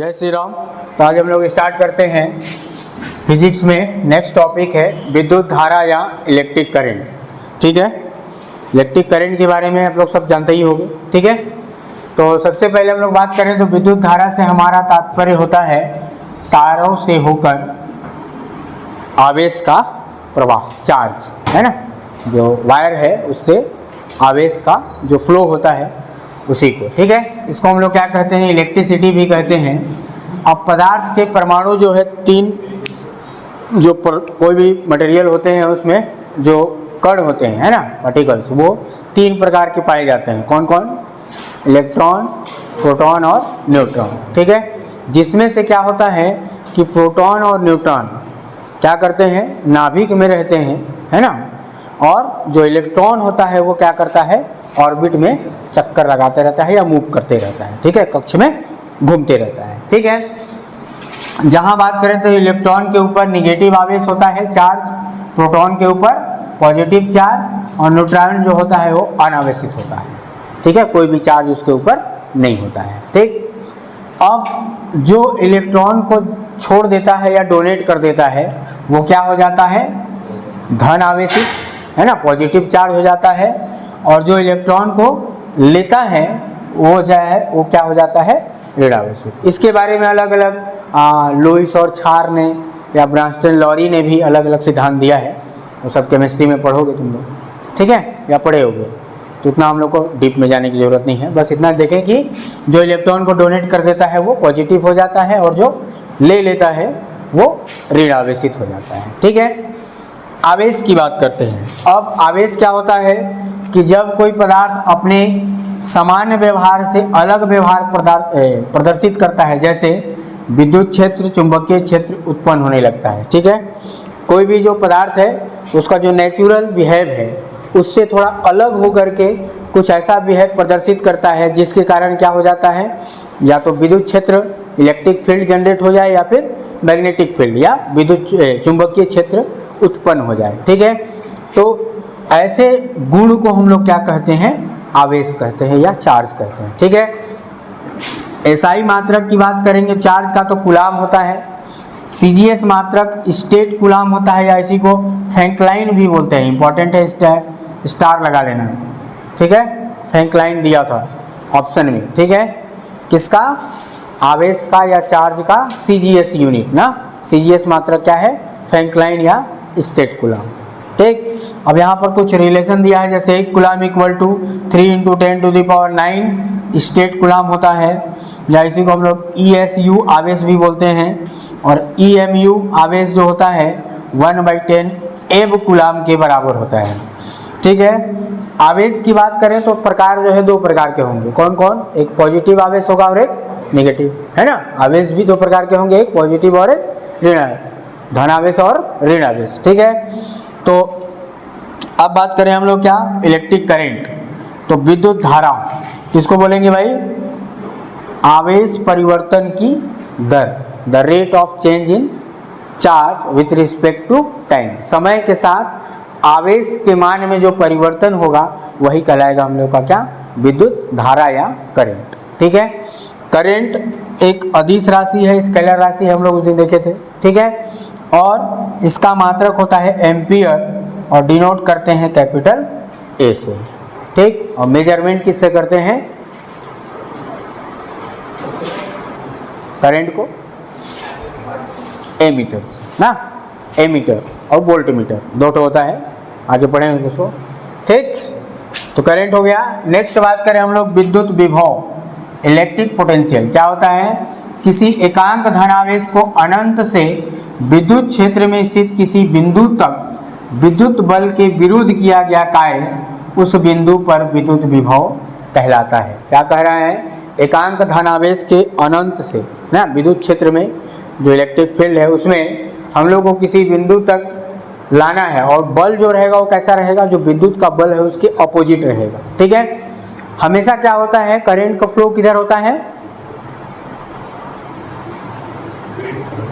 जय श्री राम। तो आज हम लोग स्टार्ट करते हैं फिजिक्स में। नेक्स्ट टॉपिक है विद्युत धारा या इलेक्ट्रिक करंट। ठीक है, इलेक्ट्रिक करंट के बारे में आप लोग सब जानते ही होंगे। ठीक है, तो सबसे पहले हम लोग बात करें तो विद्युत धारा से हमारा तात्पर्य होता है तारों से होकर आवेश का प्रवाह, चार्ज है ना, जो वायर है उससे आवेश का जो फ्लो होता है उसी को। ठीक है, इसको हम लोग क्या कहते हैं, इलेक्ट्रिसिटी भी कहते हैं। अब पदार्थ के परमाणु जो है तीन, जो कोई भी मटेरियल होते हैं उसमें जो कण होते हैं है ना, पार्टिकल्स, वो तीन प्रकार के पाए जाते हैं। कौन कौन? इलेक्ट्रॉन, प्रोटॉन और न्यूट्रॉन। ठीक है, जिसमें से क्या होता है कि प्रोटॉन और न्यूट्रॉन क्या करते हैं, नाभिक में रहते हैं है ना, और जो इलेक्ट्रॉन होता है वो क्या करता है, ऑर्बिट में चक्कर लगाते रहता है या मूव करते रहता है। ठीक है, कक्ष में घूमते रहता है। ठीक है, जहां बात करें तो इलेक्ट्रॉन के ऊपर निगेटिव आवेश होता है, चार्ज, प्रोटॉन के ऊपर पॉजिटिव चार्ज, और न्यूट्रॉन जो होता है वो अनावेशित होता है। ठीक है, कोई भी चार्ज उसके ऊपर नहीं होता है। ठीक, अब जो इलेक्ट्रॉन को छोड़ देता है या डोनेट कर देता है वो क्या हो जाता है, धन आवेशित है ना, पॉजिटिव चार्ज हो जाता है। और जो इलेक्ट्रॉन को लेता है वो जो है वो क्या हो जाता है, ऋण आवेशित। इसके बारे में अलग अलग लुईस और छार ने या ब्रांस्टन लॉरी ने भी अलग अलग सिद्धांत दिया है। वो सब केमिस्ट्री में पढ़ोगे तुम लोग, ठीक है, या पढ़े होगे, तो इतना हम लोग को डीप में जाने की ज़रूरत नहीं है। बस इतना देखें कि जो इलेक्ट्रॉन को डोनेट कर देता है वो पॉजिटिव हो जाता है और जो ले लेता है वो ऋण आवेशित हो जाता है। ठीक है, आवेश की बात करते हैं। अब आवेश क्या होता है कि जब कोई पदार्थ अपने सामान्य व्यवहार से अलग व्यवहार प्रदर्शित करता है, जैसे विद्युत क्षेत्र, चुंबकीय क्षेत्र उत्पन्न होने लगता है। ठीक है, कोई भी जो पदार्थ है उसका जो नेचुरल बिहेव है उससे थोड़ा अलग होकर के कुछ ऐसा बिहेव प्रदर्शित करता है जिसके कारण क्या हो जाता है, या तो विद्युत क्षेत्र, इलेक्ट्रिक फील्ड जनरेट हो जाए, या फिर मैग्नेटिक फील्ड या विद्युत चुंबकीय क्षेत्र उत्पन्न हो जाए। ठीक है, तो ऐसे गुण को हम लोग क्या कहते हैं, आवेश कहते हैं या चार्ज कहते हैं। ठीक है, एसआई मात्रक की बात करेंगे, चार्ज का तो कूलाम होता है। सीजीएस मात्रक स्टेट कूलाम होता है, या इसी को फ्रैंकलाइन भी बोलते हैं। इंपॉर्टेंट है, स्टार लगा लेना है। ठीक है, फ्रैंकलाइन दिया था ऑप्शन में। ठीक है, किसका, आवेश का या चार्ज का सीजीएस यूनिट ना, सीजीएस मात्रक क्या है, फ्रैंकलाइन या स्टेट कूलाम। ठीक, अब यहाँ पर कुछ रिलेशन दिया है, जैसे 1 coulomb equal to 3 × 10⁹ stat coulomb होता है, या इसी को हम लोग ESU आवेश भी बोलते हैं, और EMU आवेश जो होता है 1/10 एब कूलाम के बराबर होता है। ठीक है, आवेश की बात करें तो प्रकार जो है दो प्रकार के होंगे। कौन कौन? एक पॉजिटिव आवेश होगा और एक नेगेटिव, है ना। आवेश भी दो प्रकार के होंगे, एक पॉजिटिव और एक ऋण, धन आवेश और ऋण आवेश। ठीक है, तो अब बात करें हम लोग क्या, इलेक्ट्रिक करंट। तो विद्युत धारा किसको बोलेंगे भाई, आवेश परिवर्तन की दर, the rate of change in charge with respect to time. समय के साथ आवेश के मान में जो परिवर्तन होगा वही कहलाएगा हम लोग का क्या, विद्युत धारा या करंट। ठीक है, करंट एक अदिश राशि है, स्केलर राशि है, हम लोग उस दिन देखे थे। ठीक है, और इसका मात्रक होता है एम्पियर, और डिनोट करते हैं कैपिटल ए से। ठीक, और मेजरमेंट किससे करते हैं, करंट को एमीटर से ना, एमीटर और वोल्टमीटर दो तो होता है, आगे पढ़ेंगे उसको। ठीक, तो करंट हो गया। नेक्स्ट बात करें हम लोग विद्युत विभव, इलेक्ट्रिक पोटेंशियल। क्या होता है, किसी एकांक धनावेश को अनंत से विद्युत क्षेत्र में स्थित किसी बिंदु तक विद्युत बल के विरुद्ध किया गया कार्य उस बिंदु पर विद्युत विभव कहलाता है। क्या कह रहा है, एकांक धनावेश के अनंत से ना विद्युत क्षेत्र में जो इलेक्ट्रिक फील्ड है उसमें हम लोग को किसी बिंदु तक लाना है, और बल जो रहेगा वो कैसा रहेगा, जो विद्युत का बल है उसके अपोजिट रहेगा। ठीक है, हमेशा क्या होता है, करंट का फ्लो किधर होता है,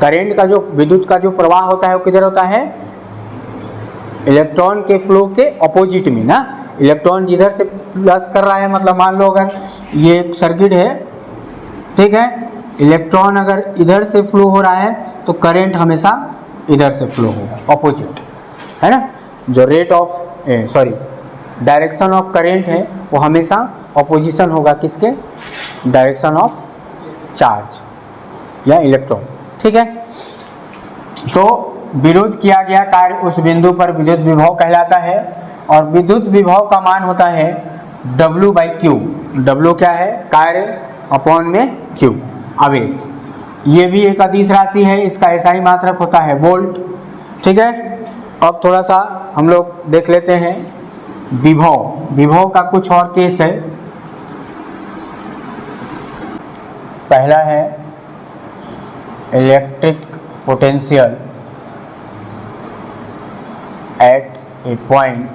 करंट का जो विद्युत का जो प्रवाह होता है वो किधर होता है, इलेक्ट्रॉन के फ्लो के अपोजिट में ना। इलेक्ट्रॉन जिधर से प्लस कर रहा है, मतलब मान लो अगर ये एक सर्किट है, ठीक है, इलेक्ट्रॉन अगर इधर से फ्लो हो रहा है तो करंट हमेशा इधर से फ्लो होगा, ऑपोजिट, है ना। जो rate of direction of current है वो हमेशा ऑपोजिशन होगा किसके, डायरेक्शन ऑफ चार्ज या इलेक्ट्रॉन, ठीक है। तो विरोध किया गया कार्य उस बिंदु पर विद्युत विभव कहलाता है और विद्युत विभव का मान होता है W/Q। W क्या है, कार्य अपॉन में Q आवेश। ये भी एक अदिश राशि है, इसका SI मात्रक होता है वोल्ट, ठीक है। अब थोड़ा सा हम लोग देख लेते हैं विभव का कुछ और केस है। पहला है electric potential at A point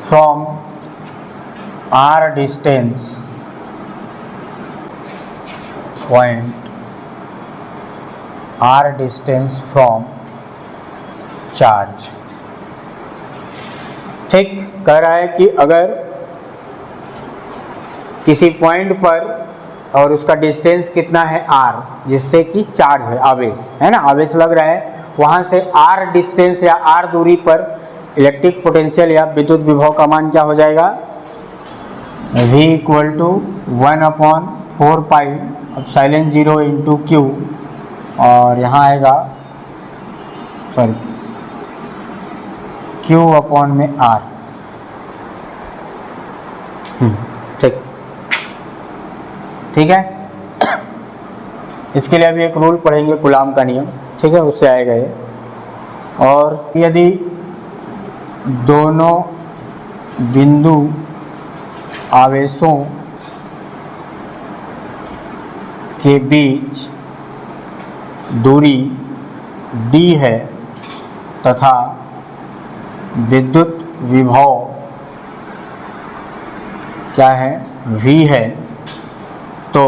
from R distance, R distance from charge. ठीक, कह रहा है कि अगर किसी पॉइंट पर और उसका डिस्टेंस कितना है R, जिससे कि चार्ज है, आवेश है ना, आवेश लग रहा है, वहाँ से R डिस्टेंस या R दूरी पर इलेक्ट्रिक पोटेंशियल या विद्युत विभव का मान क्या हो जाएगा, V = 1/4πε0 इंटू Q, और यहाँ आएगा Q अपॉन में R। ठीक है। इसके लिए अभी एक रूल पढ़ेंगे, कूलाम का नियम, ठीक है, उससे आएगा ये। और यदि दोनों बिंदु आवेशों के बीच दूरी d है तथा विद्युत विभव क्या है, V है, तो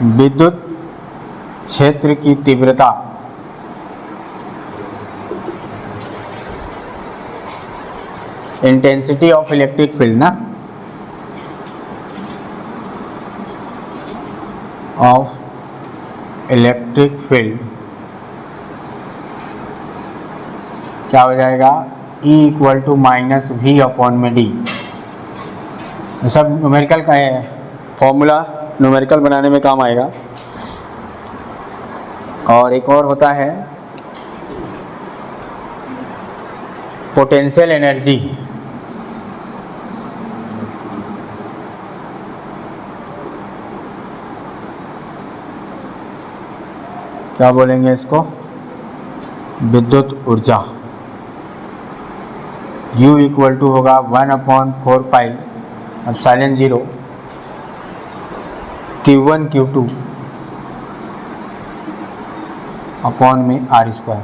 विद्युत क्षेत्र की तीव्रता इंटेंसिटी ऑफ इलेक्ट्रिक फील्ड ना, ऑफ इलेक्ट्रिक फील्ड क्या हो जाएगा, E = -V/d। सब न्यूमेरिकल का है, फॉर्मूला न्यूमेरिकल बनाने में काम आएगा। और एक और होता है पोटेंशियल एनर्जी, क्या बोलेंगे इसको, विद्युत ऊर्जा। U = होगा 1/4πε0 Q1 Q2 अपॉन में R²,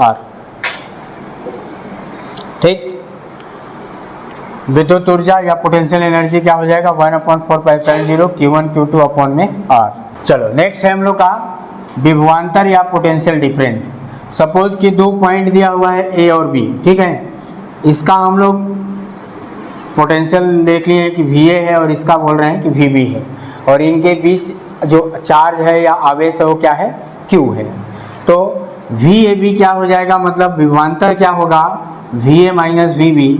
R। ठीक, विद्युत ऊर्जा या पोटेंशियल एनर्जी क्या हो जाएगा, 1/4πε0 Q1 Q2 अपॉन में R। चलो नेक्स्ट है हम लोग का विभवांतर या पोटेंशियल डिफरेंस। सपोज कि दो पॉइंट दिया हुआ है A और B, ठीक है, इसका हम लोग पोटेंशियल देख लिए कि VA है और इसका बोल रहे हैं कि VB है, और इनके बीच जो चार्ज है या आवेश है वो क्या है, Q है। तो VAB क्या हो जाएगा, मतलब विभवांतर क्या होगा, VA - VB,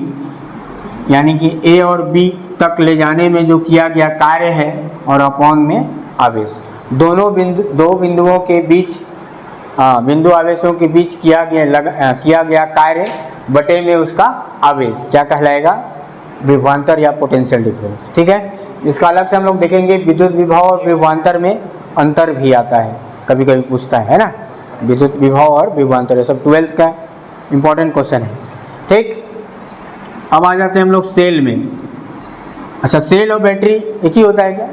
यानी कि A और B तक ले जाने में जो किया गया कार्य है और अपॉन में आवेश। दो बिंदुओं के बीच बिंदु आवेशों के बीच किया गया कार्य बटे में उसका आवेश क्या कहलाएगा, विभवांतर या पोटेंशियल डिफरेंस। ठीक है, इसका अलग से हम लोग देखेंगे। विद्युत विभव और विभवांतर में अंतर भी आता है, कभी कभी पूछता है ना, विद्युत विभव और विभवांतर, ये सब 12th का इंपॉर्टेंट क्वेश्चन है। ठीक, अब आ जाते हैं हम लोग सेल में। अच्छा, सेल और बैटरी एक ही होता है क्या?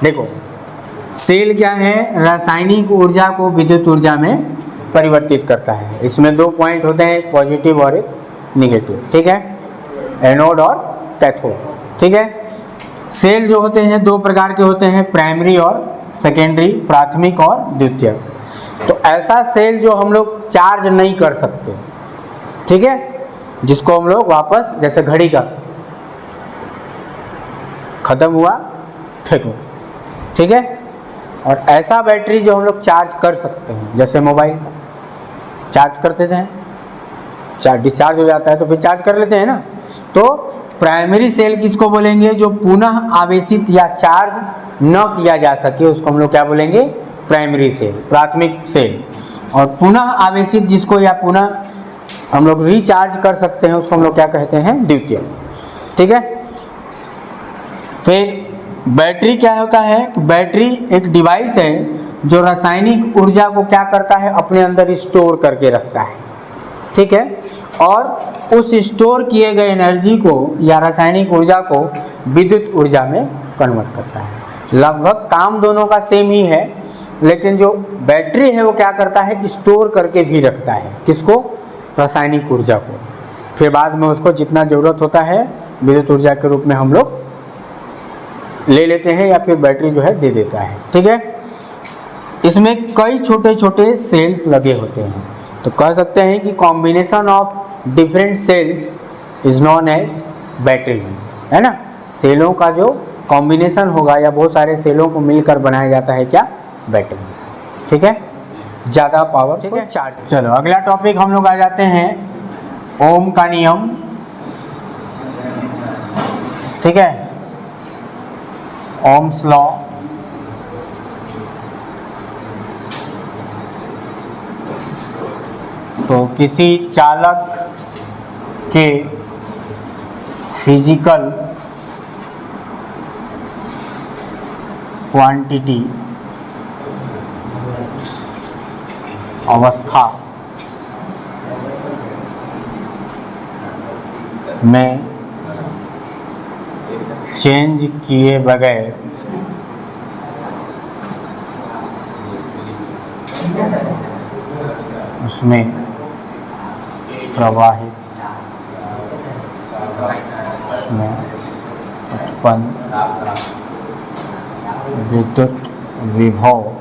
देखो, सेल क्या है, रासायनिक ऊर्जा को विद्युत ऊर्जा में परिवर्तित करता है। इसमें दो पॉइंट होते हैं, एक पॉजिटिव और एक निगेटिव। ठीक है, एनोड और कैथोड। ठीक है, सेल जो होते हैं दो प्रकार के होते हैं, प्राइमरी और सेकेंडरी, प्राथमिक और द्वितीयक। तो ऐसा सेल जो हम लोग चार्ज नहीं कर सकते, ठीक है, जिसको हम लोग वापस, जैसे घड़ी का खत्म हुआ फेंको, ठीक है। और ऐसा बैटरी जो हम लोग चार्ज कर सकते हैं, जैसे मोबाइल का चार्ज करते थे, चार्ज डिस्चार्ज हो जाता है तो फिर चार्ज कर लेते हैं ना। तो प्राइमरी सेल किसको बोलेंगे? जो पुनः आवेशित या चार्ज न किया जा सके उसको हम लोग क्या बोलेंगे? प्राइमरी सेल, प्राथमिक सेल। और पुनः आवेशित जिसको या पुनः हम लोग रिचार्ज कर सकते हैं उसको हम लोग क्या कहते हैं? द्वितीय, ठीक है। फिर बैटरी क्या होता है? बैटरी एक डिवाइस है जो रासायनिक ऊर्जा को क्या करता है? अपने अंदर स्टोर करके रखता है, ठीक है। और उस स्टोर किए गए एनर्जी को या रासायनिक ऊर्जा को विद्युत ऊर्जा में कन्वर्ट करता है। लगभग काम दोनों का सेम ही है, लेकिन जो बैटरी है वो क्या करता है? स्टोर करके भी रखता है, किसको? रासायनिक ऊर्जा को। फिर बाद में उसको जितना ज़रूरत होता है विद्युत ऊर्जा के रूप में हम लोग ले लेते हैं या फिर बैटरी जो है दे देता है, ठीक है। इसमें कई छोटे छोटे सेल्स लगे होते हैं, तो कह सकते हैं कि combination of different cells is known as battery, है ना। सेलों का जो कॉम्बिनेशन होगा या बहुत सारे सेलों को मिलकर बनाया जाता है क्या? बैटरी, ठीक है। ज़्यादा पावर, ठीक है, चार्ज। चलो अगला टॉपिक हम लोग आ जाते हैं ओम का नियम, ठीक है, ओम्स लॉ। तो किसी चालक के फिजिकल क्वांटिटी अवस्था में चेंज किए बगैर उसमें प्रवाहित, उसमें उत्पन्न विद्युत विभव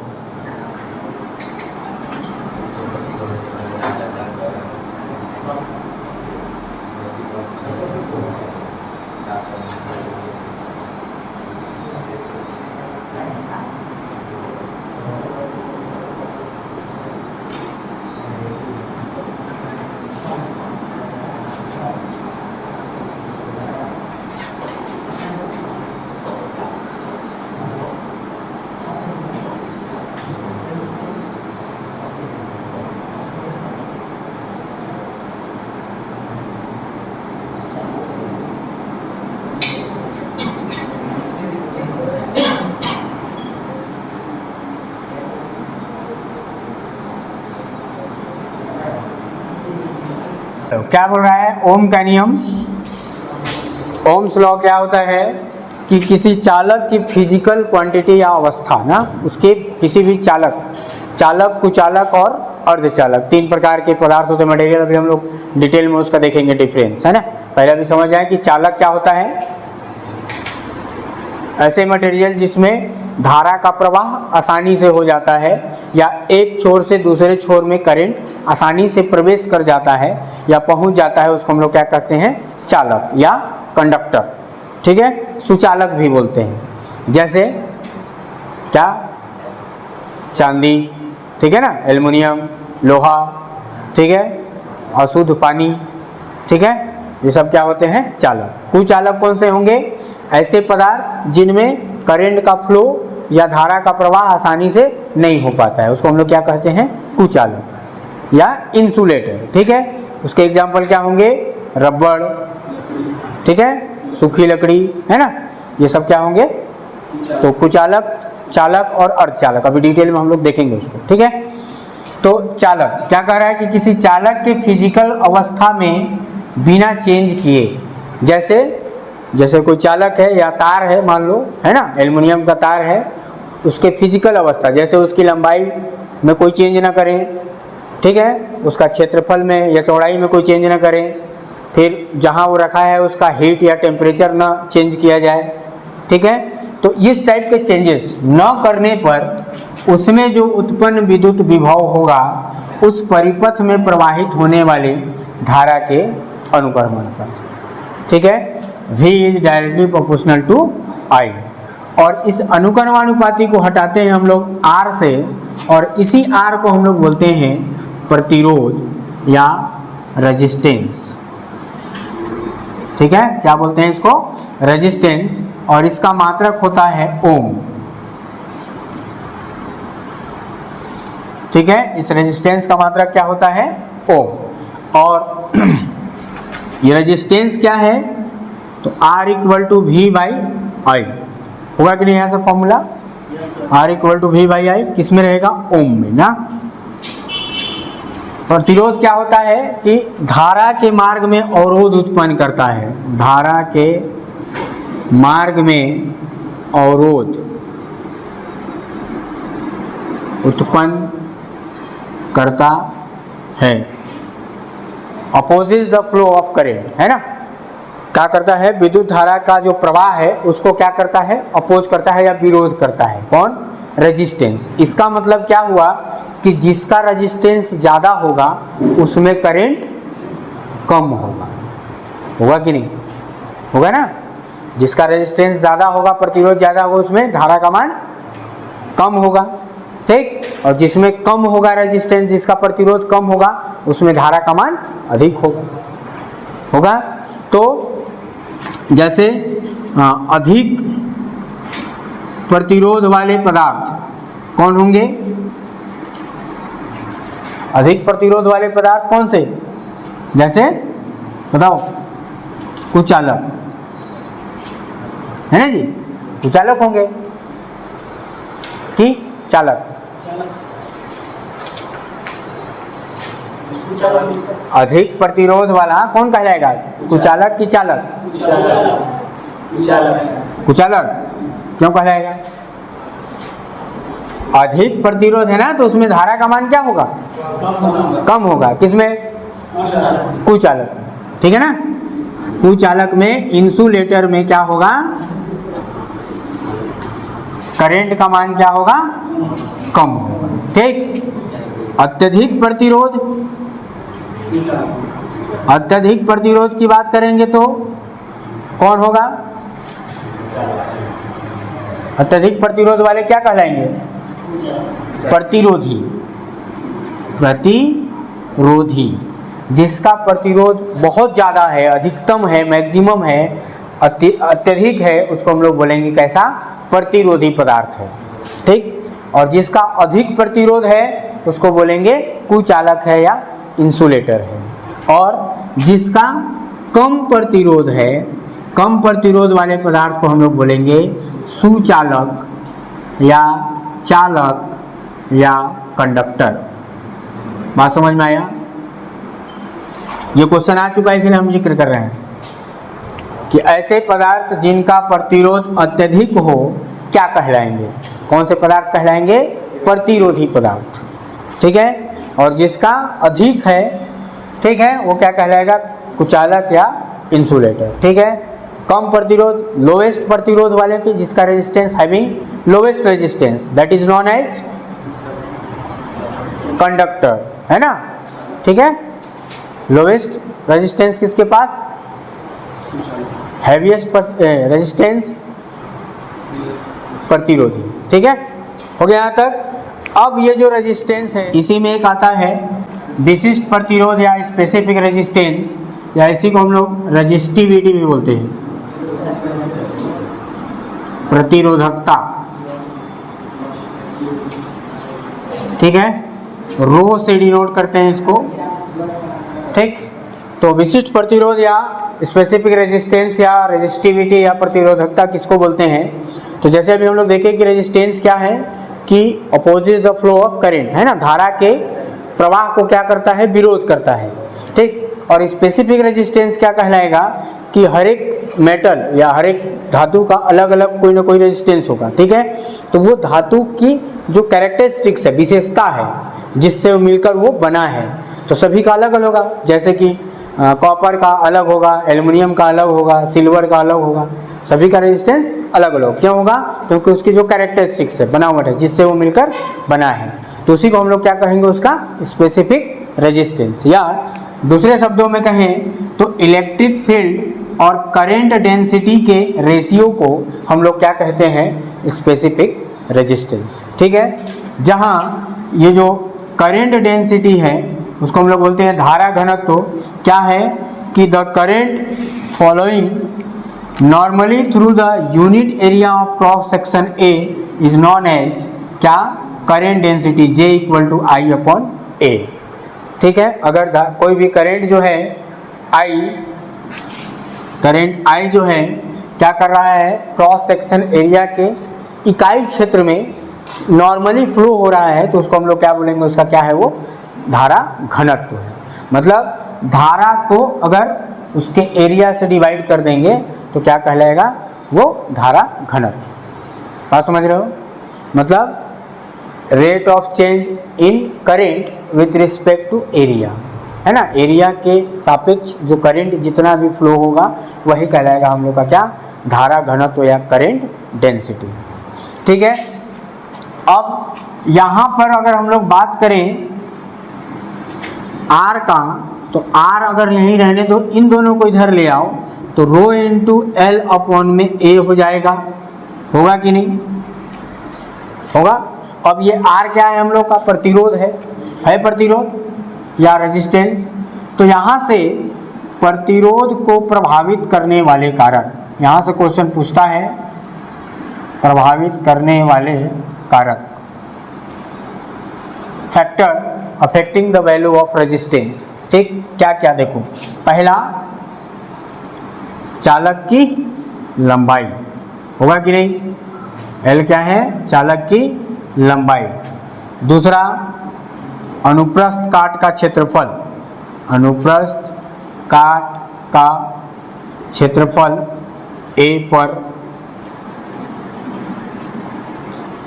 क्या बोल रहा है? ओम का नियम, ओम्स लॉ क्या होता है कि किसी चालक की फिजिकल क्वांटिटी या अवस्था ना, उसके किसी भी चालक, कुचालक और अर्धचालक, तीन प्रकार के पदार्थ होते हैं, मटेरियल। अभी हम लोग डिटेल में उसका देखेंगे डिफरेंस, है ना। पहले भी समझ जाए कि चालक क्या होता है? ऐसे मटेरियल जिसमें धारा का प्रवाह आसानी से हो जाता है या एक छोर से दूसरे छोर में करंट आसानी से प्रवेश कर जाता है या पहुंच जाता है, उसको हम लोग क्या कहते हैं? चालक या कंडक्टर, ठीक है। सुचालक भी बोलते हैं, जैसे क्या? चांदी, ठीक है ना, एल्युमिनियम, लोहा, ठीक है, अशुद्ध पानी, ठीक है, ये सब क्या होते हैं? चालक। कुचालक कौन से होंगे? ऐसे पदार्थ जिनमें करंट का फ्लो या धारा का प्रवाह आसानी से नहीं हो पाता है, उसको हम लोग क्या कहते हैं? कुचालक या इंसुलेटर, ठीक है। उसके एग्जाम्पल क्या होंगे? रबड़, ठीक है, सूखी लकड़ी, है ना, ये सब क्या होंगे? तो कुचालक, चालक और अर्धचालक, अभी डिटेल में हम लोग देखेंगे उसको, ठीक है। तो चालक क्या कह रहा है कि किसी चालक के फिजिकल अवस्था में बिना चेंज किए, जैसे कोई चालक है या तार है, मान लो, है ना, एल्युमिनियम का तार है, उसके फिजिकल अवस्था, जैसे उसकी लंबाई में कोई चेंज ना करें, ठीक है, उसका क्षेत्रफल में या चौड़ाई में कोई चेंज ना करें, फिर जहाँ वो रखा है उसका हीट या टेम्परेचर ना चेंज किया जाए, ठीक है। तो इस टाइप के चेंजेस न करने पर उसमें जो उत्पन्न विद्युत विभव होगा उस परिपथ में प्रवाहित होने वाले धारा के अनुक्रमानुपात। ठीक है, V is directly proportional to I। और इस अनुक्रमानुपाती को हटाते हैं हम लोग R से, और इसी R को हम लोग बोलते हैं प्रतिरोध या रेजिस्टेंस। ठीक है, क्या बोलते हैं इसको? रेजिस्टेंस। और इसका मात्रक होता है ओम। ठीक है, इस रेजिस्टेंस का मात्रक क्या होता है? ओम। और ये रेजिस्टेंस क्या है? तो R equal to V by I होगा कि नहीं? ऐसा formula R equal to V by I किस में रहेगा? ओम में ना। प्रतिरोध क्या होता है कि धारा के मार्ग में अवरोध उत्पन्न करता है। धारा के मार्ग में अवरोध उत्पन्न करता है। Opposes the flow of current, है ना। क्या करता है? विद्युत धारा का जो प्रवाह है उसको क्या करता है? अपोज करता है या विरोध करता है। कौन? रेजिस्टेंस। इसका मतलब क्या हुआ कि जिसका रेजिस्टेंस ज़्यादा होगा उसमें करंट कम होगा। होगा कि नहीं? होगा ना। जिसका रेजिस्टेंस ज़्यादा होगा, प्रतिरोध ज़्यादा होगा, उसमें धारा का मान कम होगा। ठीक, और जिसमें कम होगा रेजिस्टेंस, जिसका प्रतिरोध कम होगा, उसमें धारा का मान अधिक होगा। तो जैसे अधिक प्रतिरोध वाले पदार्थ कौन होंगे? अधिक प्रतिरोध वाले पदार्थ कौन से? जैसे बताओ, कुचालक, है ना जी। कुचालक होंगे कि चालक? अधिक प्रतिरोध वाला कौन कहलाएगा? कुचालक कि चालक? कुचालक। क्यों कहलाएगा? अधिक प्रतिरोध है ना, तो उसमें धारा का मान क्या होगा? कम होगा। किसमें? कुचालक। ठीक है ना। कुचालक में, इंसुलेटर में क्या होगा? करंट का मान क्या होगा? कम होगा। ठीक। अत्यधिक प्रतिरोध, अत्यधिक प्रतिरोध की बात करेंगे तो कौन होगा? अत्यधिक प्रतिरोध वाले क्या कहलाएंगे? प्रतिरोधी। प्रतिरोधी जिसका प्रतिरोध बहुत ज़्यादा है, अधिकतम है, मैक्सिमम है, अत्यधिक है, उसको हम लोग बोलेंगे कैसा? प्रतिरोधी पदार्थ है। ठीक। और जिसका अधिक प्रतिरोध है उसको बोलेंगे कुचालक है या इंसुलेटर है। और जिसका कम प्रतिरोध है, कम प्रतिरोध वाले पदार्थ को हम लोग बोलेंगे सुचालक या चालक या कंडक्टर। बात समझ में आया? ये क्वेश्चन आ चुका है, इसलिए हम जिक्र कर रहे हैं कि ऐसे पदार्थ जिनका प्रतिरोध अत्यधिक हो क्या कहलाएंगे? कौन से पदार्थ कहलाएंगे? प्रतिरोधी पदार्थ। ठीक है। और जिसका अधिक है, ठीक है, वो क्या कहलाएगा? कुचालक या इंसुलेटर। ठीक है। कम प्रतिरोध, लोएस्ट प्रतिरोध वाले की, जिसका resistance having lowest resistance, that is known as conductor, है ना। ठीक है। लोएस्ट रेजिस्टेंस किसके पास? हैवीएस्ट रेजिस्टेंस प्रतिरोधी। ठीक है, हो गया यहाँ तक। अब ये जो रेजिस्टेंस है, इसी में एक आता है विशिष्ट प्रतिरोध या स्पेसिफिक रेजिस्टेंस, या इसी को हम लोग रेजिस्टिविटी भी बोलते हैं, प्रतिरोधकता। ठीक है, रो से डिनोट करते हैं इसको। ठीक। तो विशिष्ट प्रतिरोध या स्पेसिफिक रेजिस्टेंस या रेजिस्टिविटी या प्रतिरोधकता किसको बोलते हैं? तो जैसे अभी हम लोग देखें कि रेजिस्टेंस क्या है कि opposite the flow of current, है ना। धारा के प्रवाह को क्या करता है? विरोध करता है। ठीक। और स्पेसिफिक रेजिस्टेंस क्या कहलाएगा कि हर एक मेटल या हर एक धातु का अलग अलग कोई ना कोई रेजिस्टेंस होगा। ठीक है। तो वो धातु की जो कैरेक्टरिस्टिक्स है, विशेषता है, जिससे वो मिलकर वो बना है, तो सभी का अलग अलग होगा। जैसे कि कॉपर का अलग होगा, एल्युमिनियम का अलग होगा, सिल्वर का अलग होगा, सभी का रेजिस्टेंस अलग अलग। क्यों होगा? क्योंकि उसकी जो कैरेक्टरिस्टिक्स है, बनावट है, जिससे वो मिलकर बना है, तो उसी को हम लोग क्या कहेंगे? उसका स्पेसिफिक रेजिस्टेंस या दूसरे शब्दों में कहें तो इलेक्ट्रिक फील्ड और करंट डेंसिटी के रेशियो को हम लोग क्या कहते हैं, स्पेसिफिक रेजिस्टेंस। ठीक है, जहां ये जो करंट डेंसिटी है उसको हम लोग बोलते हैं धारा घनत्व। तो क्या है कि the current following normally through the unit area of cross section A is known as क्या, current density J equal to I upon A। ठीक है, अगर कोई भी करंट जो है करंट I जो है क्या कर रहा है, क्रॉस सेक्शन एरिया के इकाई क्षेत्र में नॉर्मली फ्लो हो रहा है, तो उसको हम लोग क्या बोलेंगे, उसका क्या है, वो धारा घनत्व है। मतलब धारा को अगर उसके एरिया से डिवाइड कर देंगे तो क्या कहलाएगा, वो धारा घनत्व। बात समझ रहे हो, मतलब rate of change in current with respect to area, है ना, एरिया के सापेक्ष जो करंट जितना भी फ्लो होगा वही कहलाएगा हम लोग का क्या, धारा घनत्व या करंट डेंसिटी। ठीक है, अब यहाँ पर अगर हम लोग बात करें R का, तो R अगर यहीं रहने दो, इन दोनों को इधर ले आओ तो रो इंटू L अपॉन में A हो जाएगा, होगा कि नहीं, होगा। अब ये R क्या है, हम लोग का प्रतिरोध है प्रतिरोध या रेजिस्टेंस। तो यहाँ से प्रतिरोध को प्रभावित करने वाले कारक, यहाँ से क्वेश्चन पूछता है प्रभावित करने वाले कारक, factor affecting the value of resistance. ठीक, क्या क्या देखो, पहला चालक की लंबाई, होगा कि नहीं, L क्या है, चालक की लंबाई। दूसरा अनुप्रस्थ काट का क्षेत्रफल, अनुप्रस्थ काट का क्षेत्रफल A पर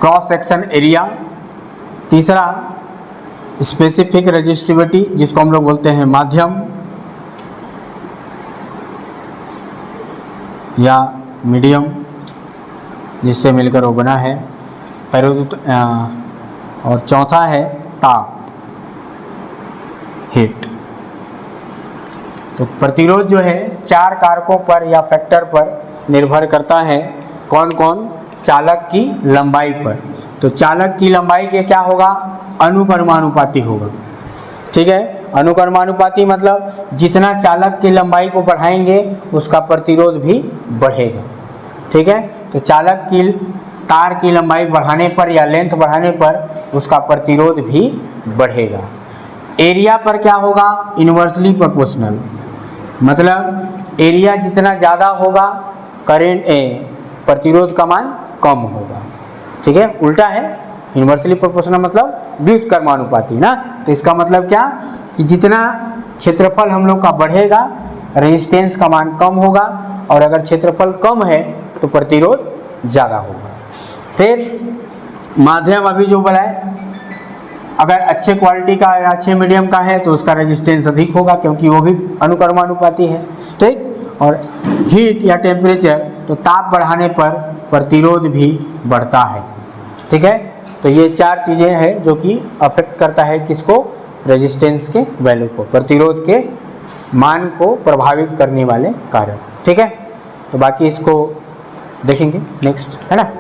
क्रॉस सेक्शन एरिया। तीसरा स्पेसिफिक रेजिस्टिविटी, जिसको हम लोग बोलते हैं माध्यम या मीडियम, जिससे मिलकर वो बना है। और चौथा है ताप, हीट। तो प्रतिरोध जो है चार कारकों पर या फैक्टर पर निर्भर करता है, कौन कौन, चालक की लंबाई पर। तो चालक की लंबाई के क्या होगा, अनुक्रमानुपाती होगा। ठीक है, अनुक्रमानुपाती मतलब जितना चालक की लंबाई को बढ़ाएंगे उसका प्रतिरोध भी बढ़ेगा। ठीक है, तो चालक की तार की लंबाई बढ़ाने पर या लेंथ बढ़ाने पर उसका प्रतिरोध भी बढ़ेगा। एरिया पर क्या होगा, इन्वर्सली प्रोपोर्शनल, मतलब एरिया जितना ज़्यादा होगा करेंट प्रतिरोध का मान कम होगा। ठीक है, उल्टा है, इन्वर्सली प्रोपोर्शनल मतलब व्युत्क्रमानुपाती ना। तो इसका मतलब क्या कि जितना क्षेत्रफल हम लोग का बढ़ेगा रेजिस्टेंस का मान कम होगा, और अगर क्षेत्रफल कम है तो प्रतिरोध ज़्यादा होगा। फिर माध्यम अभी जो बोला है, अगर अच्छे क्वालिटी का या अच्छे मीडियम का है तो उसका रेजिस्टेंस अधिक होगा क्योंकि वो भी अनुक्रमानुपाती है। ठीक, और हीट या टेम्परेचर, तो ताप बढ़ाने पर प्रतिरोध भी बढ़ता है। ठीक है, तो ये चार चीज़ें हैं जो कि अफेक्ट करता है किसको, रेजिस्टेंस के वैल्यू को, प्रतिरोध के मान को प्रभावित करने वाले कारक। ठीक है, तो बाकी इसको देखेंगे नेक्स्ट, है ना।